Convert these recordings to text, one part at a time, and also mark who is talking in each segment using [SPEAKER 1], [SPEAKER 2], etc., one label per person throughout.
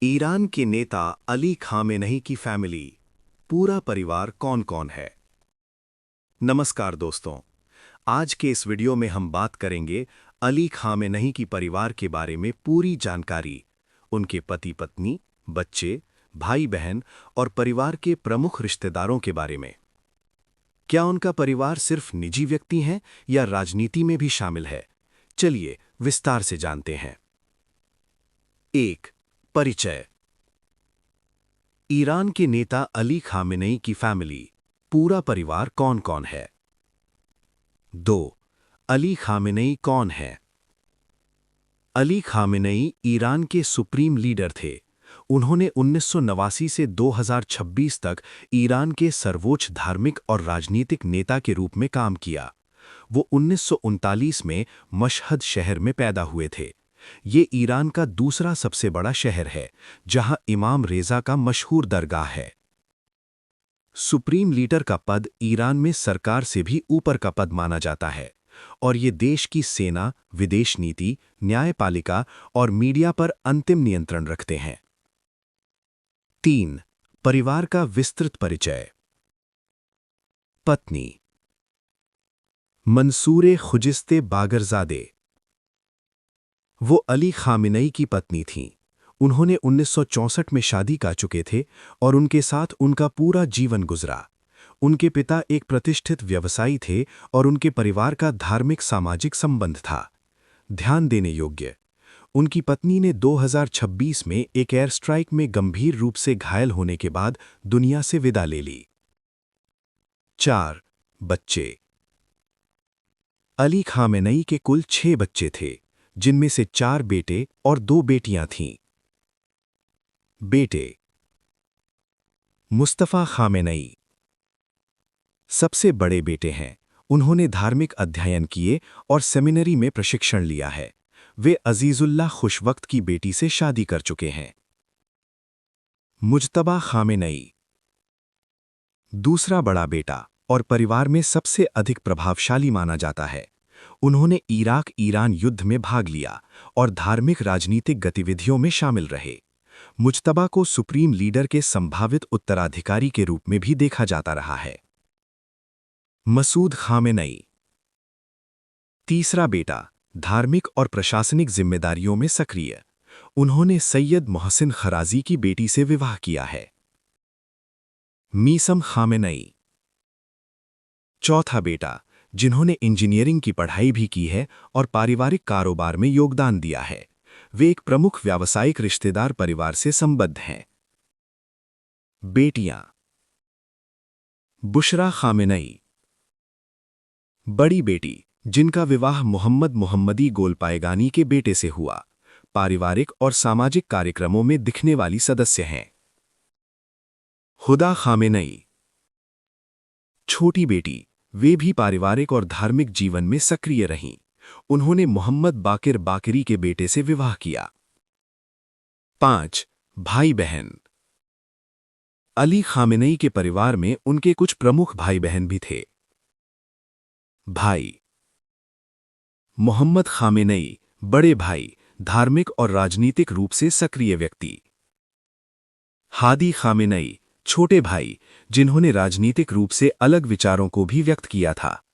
[SPEAKER 1] Iran के नेता Ali Khamenei की फैमिली, पूरा परिवार कौन कौन है। नमस्कार दोस्तों, आज के इस वीडियो में हम बात करेंगे अली खामेनेई की परिवार के बारे में पूरी जानकारी, उनके पति पत्नी, बच्चे, भाई बहन और परिवार के प्रमुख रिश्तेदारों के बारे में। क्या उनका परिवार सिर्फ निजी व्यक्ति हैं या राजनीति में भी शामिल है? चलिए विस्तार से जानते हैं। 1. परिचय। ईरान के नेता अली खामेनेई की फैमिली, पूरा परिवार कौन कौन है। 2. अली खामेनेई कौन है? अली खामेनेई ईरान के सुप्रीम लीडर थे। उन्होंने 1989 से 2026 तक ईरान के सर्वोच्च धार्मिक और राजनीतिक नेता के रूप में काम किया। वो 1939 में मशहद शहर में पैदा हुए थे। ये ईरान का दूसरा सबसे बड़ा शहर है, जहां इमाम रेजा का मशहूर दरगाह है। सुप्रीम लीडर का पद ईरान में सरकार से भी ऊपर का पद माना जाता है और ये देश की सेना, विदेश नीति, न्यायपालिका और मीडिया पर अंतिम नियंत्रण रखते हैं। 3. परिवार का विस्तृत परिचय। पत्नी मंसूरे खुजिस्ते बागरजादे, वो अली खामेनेई की पत्नी थीं। उन्होंने 1964 में शादी कर चुके थे और उनके साथ उनका पूरा जीवन गुजरा। उनके पिता एक प्रतिष्ठित व्यवसायी थे और उनके परिवार का धार्मिक सामाजिक संबंध था। ध्यान देने योग्य, उनकी पत्नी ने 2026 में एक एयर स्ट्राइक में गंभीर रूप से घायल होने के बाद दुनिया से विदा ले ली। 4. बच्चे। अली खामेनेई के कुल 6 बच्चे थे, जिनमें से 4 बेटे और 2 बेटियां थीं। बेटे मुस्तफा खामेनेई सबसे बड़े बेटे हैं। उन्होंने धार्मिक अध्ययन किए और सेमिनरी में प्रशिक्षण लिया है। वे अजीजुल्लाह खुशवक्त की बेटी से शादी कर चुके हैं। मुज्तबा खामेनेई दूसरा बड़ा बेटा और परिवार में सबसे अधिक प्रभावशाली माना जाता है। उन्होंने इराक-ईरान युद्ध में भाग लिया और धार्मिक राजनीतिक गतिविधियों में शामिल रहे। मुज्तबा को सुप्रीम लीडर के संभावित उत्तराधिकारी के रूप में भी देखा जाता रहा है। मसूद खामेनेई तीसरा बेटा, धार्मिक और प्रशासनिक जिम्मेदारियों में सक्रिय। उन्होंने सैयद मोहसिन खराजी की बेटी से विवाह किया है। मीसम खामेनेई चौथा बेटा, जिन्होंने इंजीनियरिंग की पढ़ाई भी की है और पारिवारिक कारोबार में योगदान दिया है। वे एक प्रमुख व्यावसायिक रिश्तेदार परिवार से संबद्ध हैं। बेटियां बुशरा खामेनेई बड़ी बेटी, जिनका विवाह मोहम्मद मोहम्मदी गोलपायगानी के बेटे से हुआ, पारिवारिक और सामाजिक कार्यक्रमों में दिखने वाली सदस्य हैं। हुदा खामेनेई छोटी बेटी, वे भी पारिवारिक और धार्मिक जीवन में सक्रिय रहीं। उन्होंने मोहम्मद बाकिर बाकिरी के बेटे से विवाह किया। 5. भाई बहन। अली खामेनेई के परिवार में उनके कुछ प्रमुख भाई बहन भी थे। भाई मोहम्मद खामेनेई बड़े भाई, धार्मिक और राजनीतिक रूप से सक्रिय व्यक्ति। हादी खामेनेई छोटे भाई, जिन्होंने राजनीतिक रूप से अलग विचारों को भी व्यक्त किया था।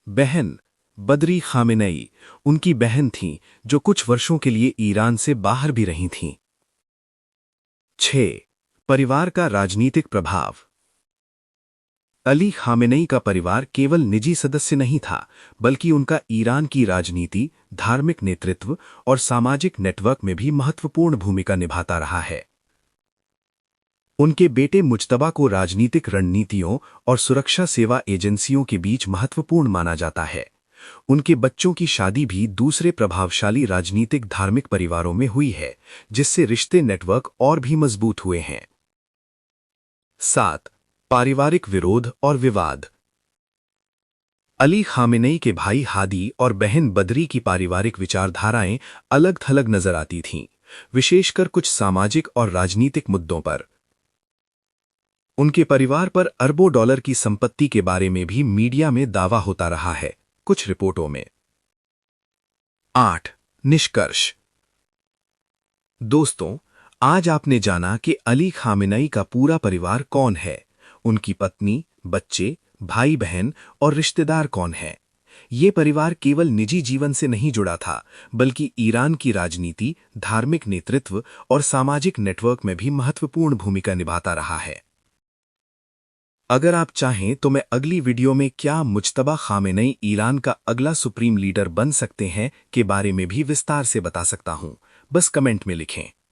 [SPEAKER 1] बहन बदरी खामेनेई उनकी बहन थीं जो कुछ वर्षों के लिए ईरान से बाहर भी रही थीं। 6. परिवार का राजनीतिक प्रभाव। अली खामेनेई का परिवार केवल निजी सदस्य नहीं था, बल्कि उनका ईरान की राजनीति, धार्मिक नेतृत्व और सामाजिक नेटवर्क में भी महत्वपूर्ण भूमिका निभाता रहा है। उनके बेटे मुज्तबा को राजनीतिक रणनीतियों और सुरक्षा सेवा एजेंसियों के बीच महत्वपूर्ण माना जाता है। उनके बच्चों की शादी भी दूसरे प्रभावशाली राजनीतिक धार्मिक परिवारों में हुई है, जिससे रिश्ते नेटवर्क और भी मजबूत हुए हैं। 7. पारिवारिक विरोध और विवाद। अली खामेनेई के भाई हादी और बहन बदरी की पारिवारिक विचारधाराएं अलग-थलग नजर आती थीं, विशेषकर कुछ सामाजिक और राजनीतिक मुद्दों पर। उनके परिवार पर अरबों डॉलर की संपत्ति के बारे में भी मीडिया में दावा होता रहा है, कुछ रिपोर्टों में। 8. निष्कर्ष। दोस्तों, आज आपने जाना कि अली खामेनेई का पूरा परिवार कौन है, उनकी पत्नी, बच्चे, भाई बहन और रिश्तेदार कौन हैं। ये परिवार केवल निजी जीवन से नहीं जुड़ा था, बल्कि ईरान की राजनीति, धार्मिक नेतृत्व और सामाजिक नेटवर्क में भी महत्वपूर्ण भूमिका निभाता रहा है। अगर आप चाहें तो मैं अगली वीडियो में क्या मुज्तबा खामेनेई ईरान का अगला सुप्रीम लीडर बन सकते हैं के बारे में भी विस्तार से बता सकता हूं। बस कमेंट में लिखें।